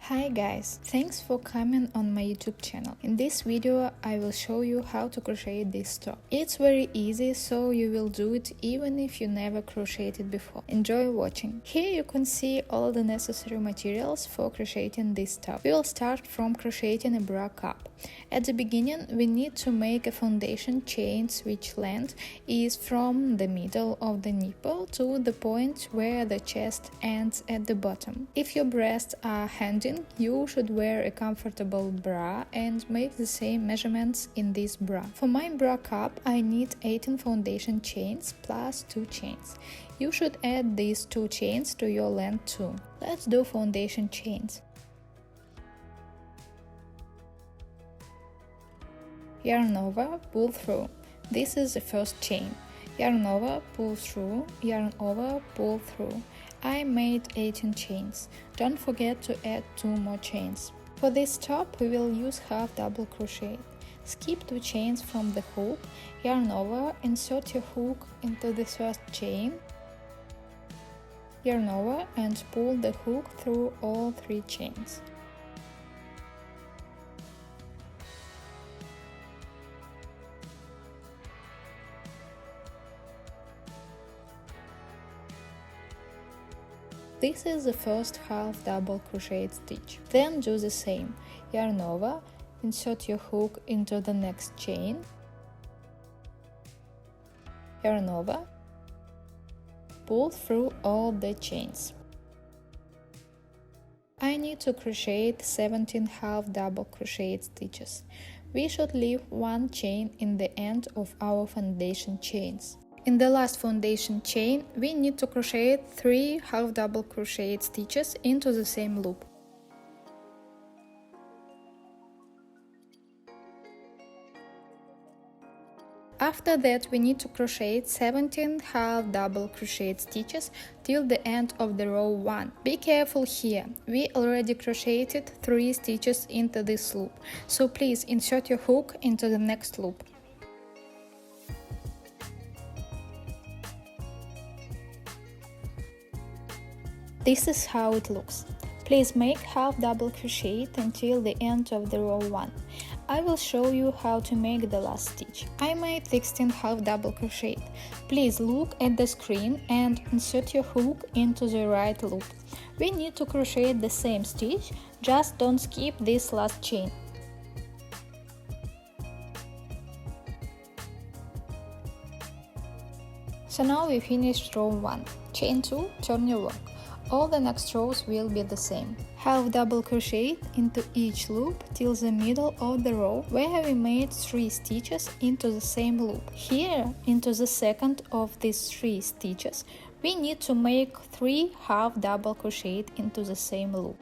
Hi guys, thanks for coming on my YouTube channel. In this video I will show you how to crochet this top. It's very easy, so you will do it even if you never crocheted before. Enjoy watching. Here you can see all the necessary materials for crocheting this top. We will start from crocheting a bra cup. At the beginning we need to make a foundation chain which length is from the middle of the nipple to the point where the chest ends at the bottom. If your breasts are handy, you should wear a comfortable bra and make the same measurements in this bra. For my bra cup I need 18 foundation chains plus 2 chains. You should add these 2 chains to your length too. Let's do foundation chains. Yarn over, pull through. This is the first chain. Yarn over, pull through, yarn over, pull through. I made 18 chains. Don't forget to add 2 more chains. For this top we will use half double crochet. Skip 2 chains from the hook, yarn over, insert your hook into the first chain, yarn over and pull the hook through all 3 chains. This is the first half double crochet stitch. Then do the same. Yarn over, insert your hook into the next chain, yarn over, pull through all the chains. I need to crochet 17 half double crochet stitches. We should leave 1 chain in the end of our foundation chains. In the last foundation chain, we need to crochet 3 half double crochet stitches into the same loop. After that, we need to crochet 17 half double crochet stitches till the end of the row 1. Be careful here, we already crocheted 3 stitches into this loop, so please insert your hook into the next loop. This is how it looks. Please make half double crochet until the end of the row 1. I will show you how to make the last stitch. I made 16 half double crochet. Please look at the screen and insert your hook into the right loop. We need to crochet the same stitch, just don't skip this last chain. So now we finished row 1. Chain 2, turn your work. All the next rows will be the same. Half double crochet into each loop till the middle of the row where we made 3 stitches into the same loop. Here, into the second of these 3 stitches, we need to make 3 half double crochet into the same loop.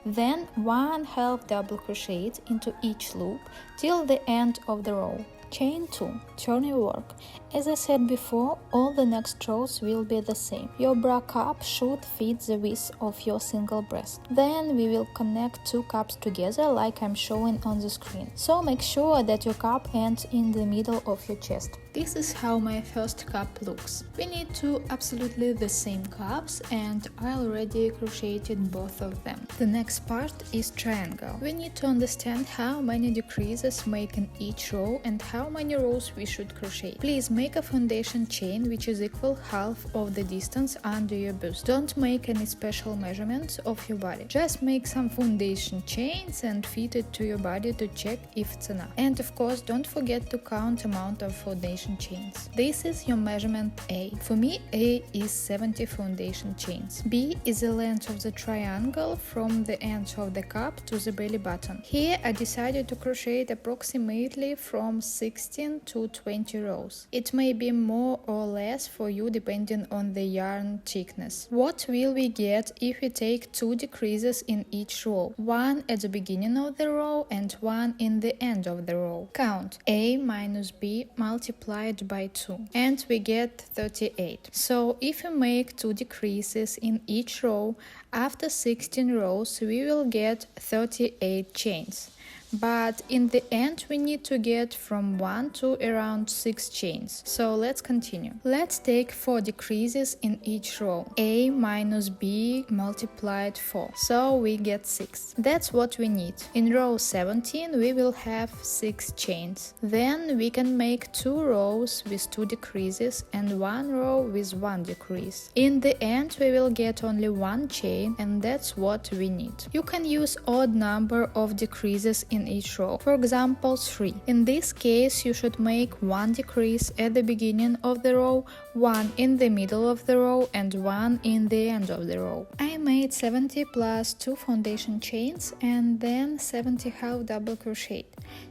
Then 1 half double crochet into each loop till the end of the row. Chain 2, turn your work. As I said before, all the next rows will be the same. Your bra cup should fit the width of your single breast. Then we will connect 2 cups together like I'm showing on the screen. So make sure that your cup ends in the middle of your chest. This is how my first cup looks. We need 2 absolutely the same cups and I already crocheted both of them. The next part is triangle. We need to understand how many decreases make in each row and how many rows we should crochet. Please make a foundation chain which is equal half of the distance under your bust. Don't make any special measurements of your body. Just make some foundation chains and fit it to your body to check if it's enough. And of course, don't forget to count amount of foundation chains. This is your measurement A. For me, A is 70 foundation chains. B is the length of the triangle from the end of the cup to the belly button. Here I decided to crochet approximately from 16 to 20 rows. It may be more or less for you depending on the yarn thickness. What will we get if we take 2 decreases in each row? 1 at the beginning of the row and 1 in the end of the row. Count A minus B multiplied multiplied by 2 and we get 38. So if we make 2 decreases in each row, after 16 rows we will get 38 chains. But in the end we need to get from 1 to around 6 chains. So let's continue. Let's take 4 decreases in each row. A minus B multiplied 4. So we get 6. That's what we need. In row 17 we will have 6 chains. Then we can make 2 rows with 2 decreases and 1 row with 1 decrease. In the end we will get only 1 chain, and that's what we need. You can use odd number of decreases in each row. For example, 3. In this case, you should make 1 decrease at the beginning of the row, 1 in the middle of the row, and 1 in the end of the row. I made 70 plus 2 foundation chains and then 70 half double crochet.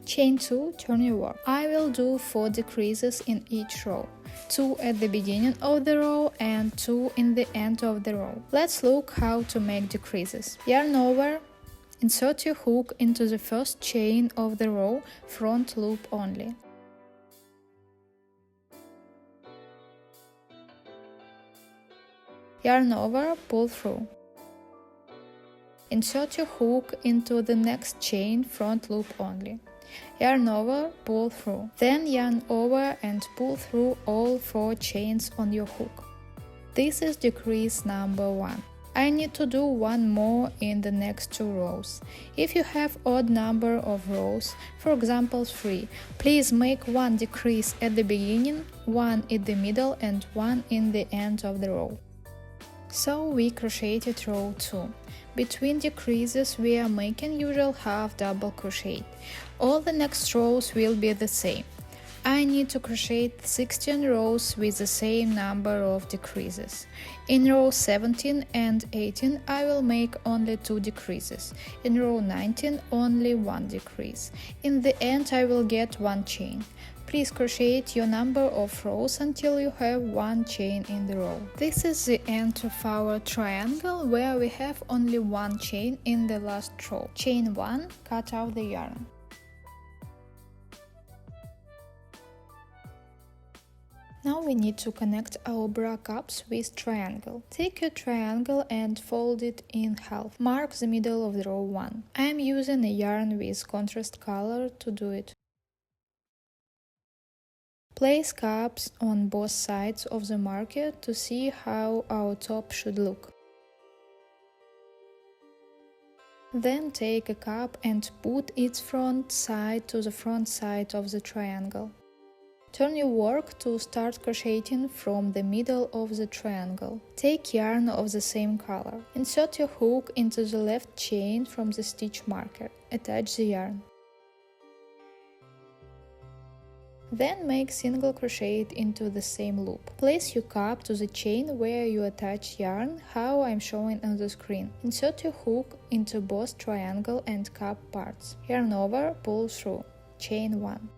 Chain 2, turn your work. I will do 4 decreases in each row. 2 at the beginning of the row and 2 in the end of the row. Let's look how to make decreases. Yarn over. Insert your hook into the first chain of the row, front loop only. Yarn over, pull through. Insert your hook into the next chain, front loop only. Yarn over, pull through. Then yarn over and pull through all 4 chains on your hook. This is decrease number 1. I need to do 1 more in the next 2 rows. If you have odd number of rows, for example 3, please make 1 decrease at the beginning, 1 in the middle and 1 in the end of the row. So we crocheted row 2. Between decreases we are making usual half double crochet. All the next rows will be the same. I need to crochet 16 rows with the same number of decreases. In row 17 and 18 I will make only 2 decreases. In row 19 only 1 decrease. In the end I will get 1 chain. Please crochet your number of rows until you have 1 chain in the row. This is the end of our triangle where we have only 1 chain in the last row. Chain 1, cut out the yarn. Now we need to connect our bra cups with triangle. Take your triangle and fold it in half. Mark the middle of the row 1. I am using a yarn with contrast color to do it. Place cups on both sides of the marker to see how our top should look. Then take a cup and put its front side to the front side of the triangle. Turn your work to start crocheting from the middle of the triangle. Take yarn of the same color. Insert your hook into the left chain from the stitch marker. Attach the yarn. Then make single crochet into the same loop. Place your cup to the chain where you attach yarn, how I'm showing on the screen. Insert your hook into both triangle and cup parts. Yarn over, pull through. Chain 1.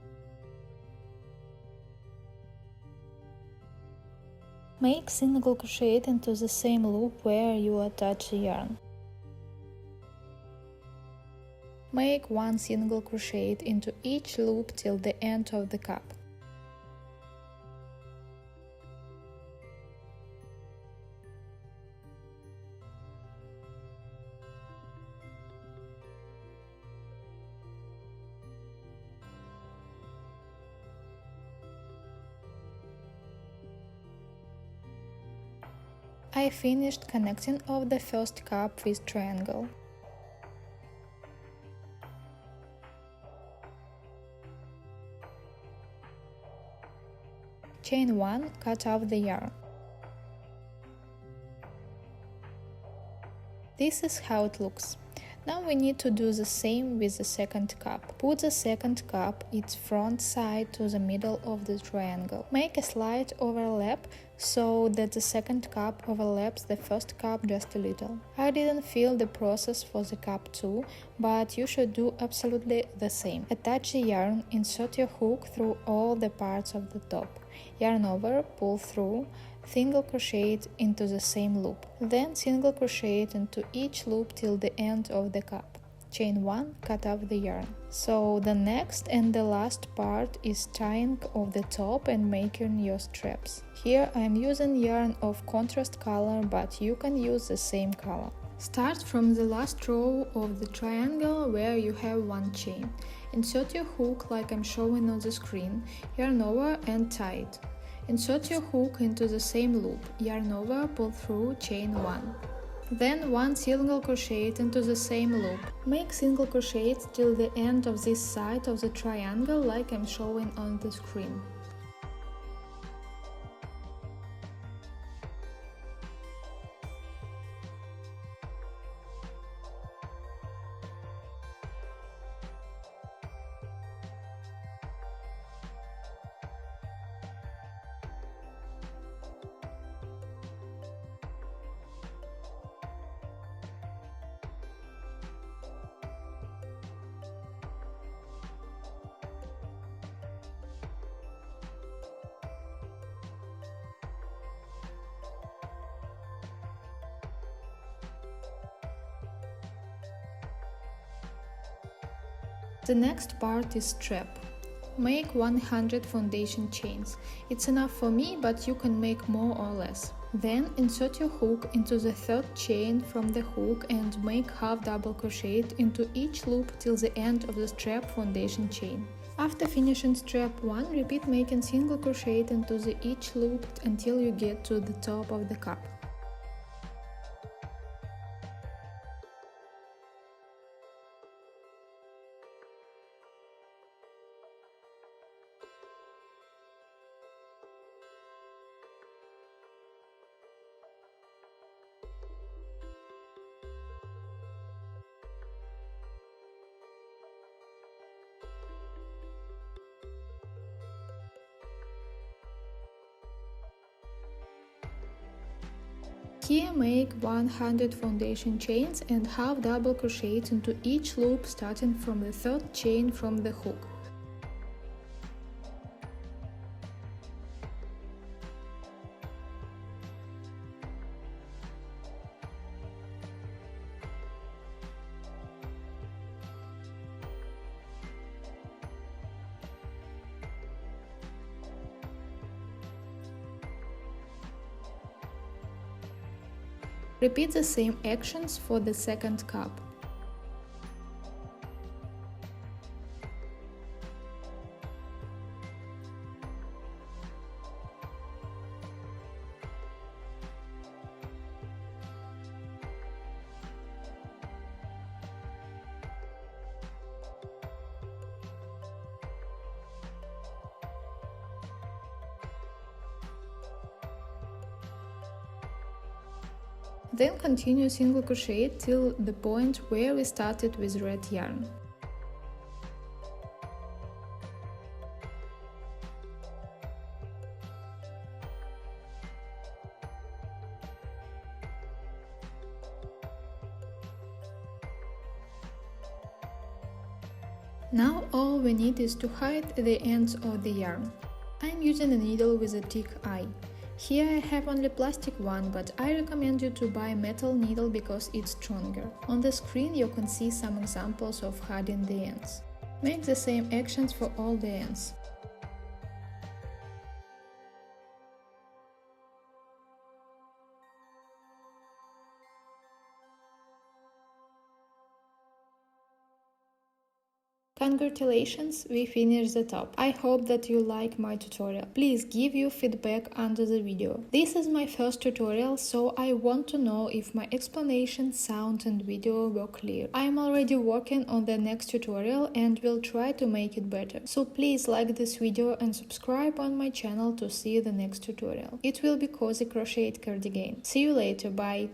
Make single crochet into the same loop where you attach the yarn. Make 1 single crochet into each loop till the end of the cup. I finished connecting of the first cup with triangle. Chain 1, cut off the yarn. This is how it looks. Now we need to do the same with the second cup. Put the second cup its front side to the middle of the triangle. Make a slight overlap so that the second cup overlaps the first cup just a little. I didn't feel the process for the cup 2, but you should do absolutely the same. Attach the yarn, insert your hook through all the parts of the top. Yarn over, pull through, single crochet into the same loop. Then single crochet into each loop till the end of the cup. chain 1, cut off the yarn. So the next and the last part is tying of the top and making your straps. Here I am using yarn of contrast color, but you can use the same color. Start from the last row of the triangle where you have one chain. Insert your hook like I'm showing on the screen, yarn over and tie it. Insert your hook into the same loop, yarn over, pull through, chain 1. Then one single crochet into the same loop. Make single crochets till the end of this side of the triangle like I'm showing on the screen. The next part is strap. Make 100 foundation chains. It's enough for me, but you can make more or less. Then insert your hook into the third chain from the hook and make half double crochet into each loop till the end of the strap foundation chain. After finishing strap 1, repeat making single crochet into each loop until you get to the top of the cup. Here make 100 foundation chains and half double crochet into each loop starting from the third chain from the hook. Repeat the same actions for the second cup. Then continue single crochet till the point where we started with red yarn. Now all we need is to hide the ends of the yarn. I'm using a needle with a thick eye. Here I have only plastic one, but I recommend you to buy metal needle because it's stronger. On the screen you can see some examples of hiding the ends. Make the same actions for all the ends. Congratulations, we finished the top. I hope that you like my tutorial. Please give your feedback under the video. This is my first tutorial, so I want to know if my explanation, sound and video were clear. I am already working on the next tutorial and will try to make it better. So please like this video and subscribe on my channel to see the next tutorial. It will be Cozy Crochet Cardigan. See you later, bye!